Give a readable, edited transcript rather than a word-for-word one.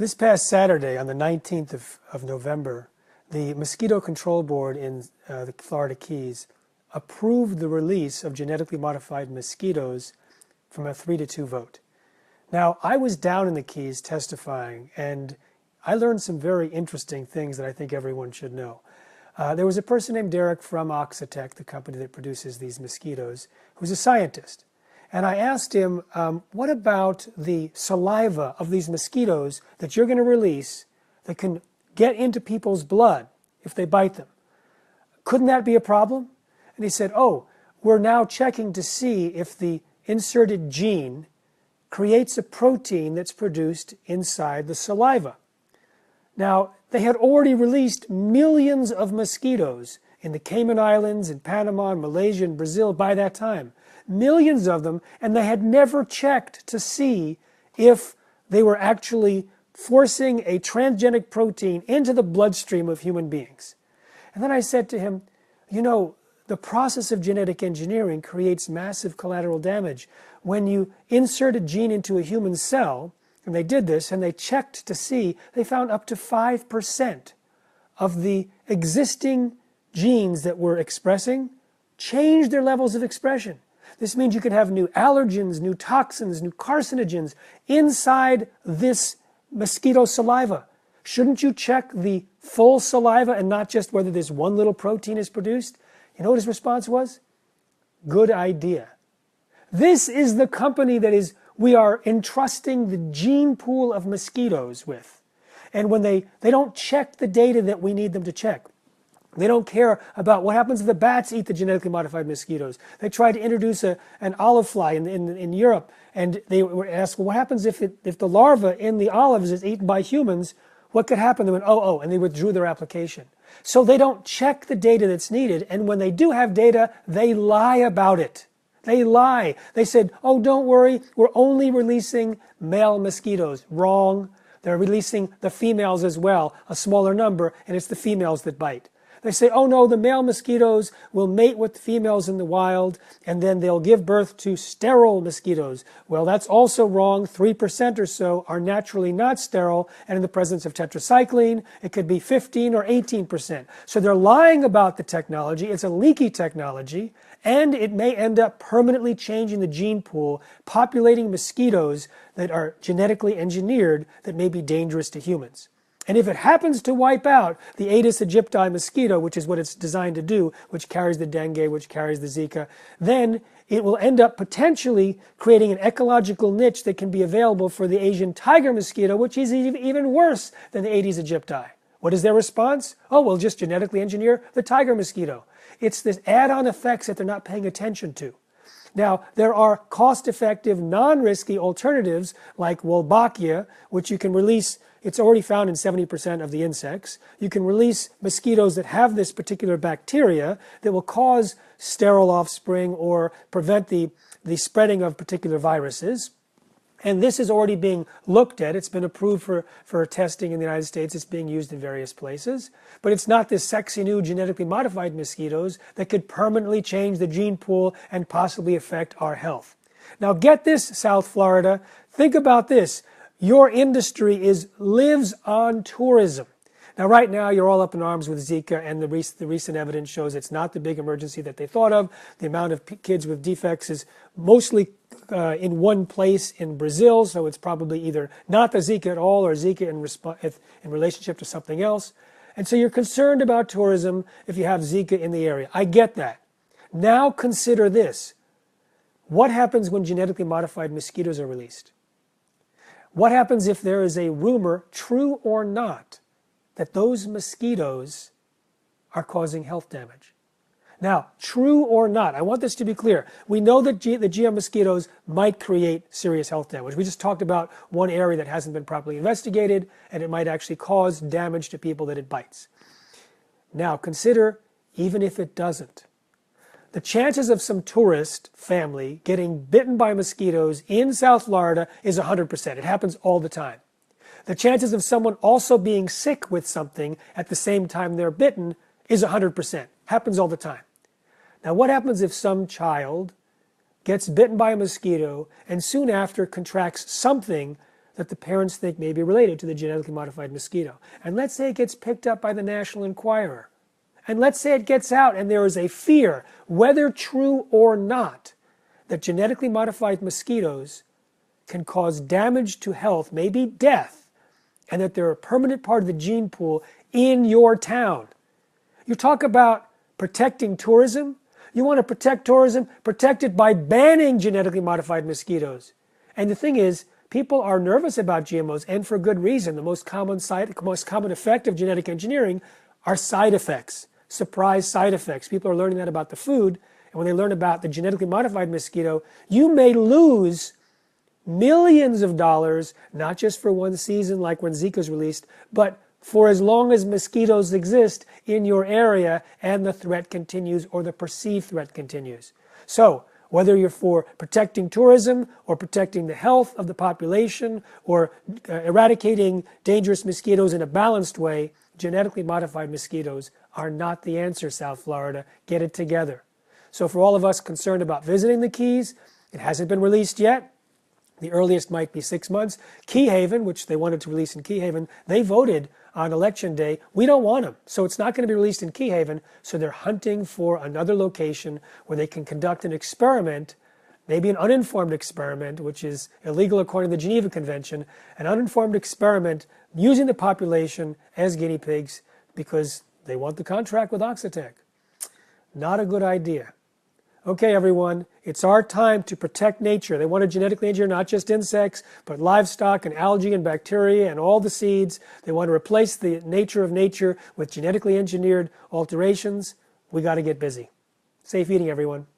This past Saturday, on the 19th of November, the Mosquito Control Board in the Florida Keys approved the release of genetically modified mosquitoes from a 3-2 vote. Now, I was down in the Keys testifying, and I learned some very interesting things that I think everyone should know. There was a person named Derek from Oxitec, the company that produces these mosquitoes, who's a scientist. And I asked him, what about the saliva of these mosquitoes that you're going to release that can get into people's blood if they bite them? Couldn't that be a problem? And he said, oh, we're now checking to see if the inserted gene creates a protein that's produced inside the saliva. Now, they had already released millions of mosquitoes in the Cayman Islands, in Panama, in Malaysia, and Brazil by that time. Millions of them, and they had never checked to see if they were actually forcing a transgenic protein into the bloodstream of human beings. And then I said to him, you know, the process of genetic engineering creates massive collateral damage. When you insert a gene into a human cell, and they did this, and they checked to see, they found up to 5% of the existing genes that were expressing changed their levels of expression. This means you could have new allergens, new toxins, new carcinogens inside this mosquito saliva. Shouldn't you check the full saliva and not just whether this one little protein is produced? You know what his response was? Good idea. This is the company that we are entrusting the gene pool of mosquitoes with. And when they don't check the data that we need them to check. They don't care about what happens if the bats eat the genetically modified mosquitoes. They tried to introduce an olive fly in Europe, and they were asked, well, what happens if the larva in the olives is eaten by humans? What could happen? They went, oh, and they withdrew their application. So they don't check the data that's needed, and when they do have data, they lie about it. They lie. They said, oh, don't worry, we're only releasing male mosquitoes. Wrong. They're releasing the females as well, a smaller number, and it's the females that bite. They say, oh no, the male mosquitoes will mate with the females in the wild, and then they'll give birth to sterile mosquitoes. Well, that's also wrong. 3% or so are naturally not sterile, and in the presence of tetracycline, it could be 15 or 18%. So they're lying about the technology. It's a leaky technology, and it may end up permanently changing the gene pool, populating mosquitoes that are genetically engineered that may be dangerous to humans. And if it happens to wipe out the Aedes aegypti mosquito, which is what it's designed to do, which carries the dengue, which carries the Zika, then it will end up potentially creating an ecological niche that can be available for the Asian tiger mosquito, which is even worse than the Aedes aegypti. What is their response? Oh, we'll just genetically engineer the tiger mosquito. It's this add-on effects that they're not paying attention to. Now, there are cost-effective, non-risky alternatives like Wolbachia, which you can release. It's already found in 70% of the insects. You can release mosquitoes that have this particular bacteria that will cause sterile offspring or prevent the spreading of particular viruses. And this is already being looked at. It's been approved for testing in the United States. It's being used in various places. But it's not this sexy new genetically modified mosquitoes that could permanently change the gene pool and possibly affect our health. Now get this, South Florida. Think about this. Your industry lives on tourism. Now, right now, you're all up in arms with Zika, and the recent evidence shows it's not the big emergency that they thought of. The amount of kids with defects is mostly in one place in Brazil, so it's probably either not the Zika at all or Zika in relationship to something else. And so you're concerned about tourism if you have Zika in the area. I get that. Now consider this. What happens when genetically modified mosquitoes are released? What happens if there is a rumor, true or not, that those mosquitoes are causing health damage? Now, true or not, I want this to be clear. We know that the GM mosquitoes might create serious health damage. We just talked about one area that hasn't been properly investigated, and it might actually cause damage to people that it bites. Now, consider, even if it doesn't, the chances of some tourist family getting bitten by mosquitoes in South Florida is 100%. It happens all the time. The chances of someone also being sick with something at the same time they're bitten is 100%. Happens all the time. Now, what happens if some child gets bitten by a mosquito and soon after contracts something that the parents think may be related to the genetically modified mosquito. And let's say it gets picked up by the National Enquirer. And let's say it gets out and there is a fear, whether true or not, that genetically modified mosquitoes can cause damage to health, maybe death, and that they're a permanent part of the gene pool in your town. You talk about protecting tourism. You want to protect tourism? Protect it by banning genetically modified mosquitoes. And the thing is, people are nervous about GMOs, and for good reason. The most common effect of genetic engineering are side effects, surprise side effects. People are learning that about the food, and when they learn about the genetically modified mosquito, you may lose millions of dollars, not just for one season like when Zika's released, but for as long as mosquitoes exist in your area and the threat continues or the perceived threat continues. So, whether you're for protecting tourism or protecting the health of the population or eradicating dangerous mosquitoes in a balanced way, genetically modified mosquitoes are not the answer, South Florida. Get it together. So for all of us concerned about visiting the Keys, it hasn't been released yet. The earliest might be 6 months. Key Haven, which they wanted to release in Key Haven, they voted on election day. We don't want them, so it's not going to be released in Key Haven. So they're hunting for another location where they can conduct an experiment, maybe an uninformed experiment, which is illegal according to the Geneva Convention, an uninformed experiment using the population as guinea pigs because they want the contract with Oxitec. Not a good idea. Okay, everyone, it's our time to protect nature. They want to genetically engineer not just insects, but livestock and algae and bacteria and all the seeds. They want to replace the nature of nature with genetically engineered alterations. We got to get busy. Safe eating, everyone.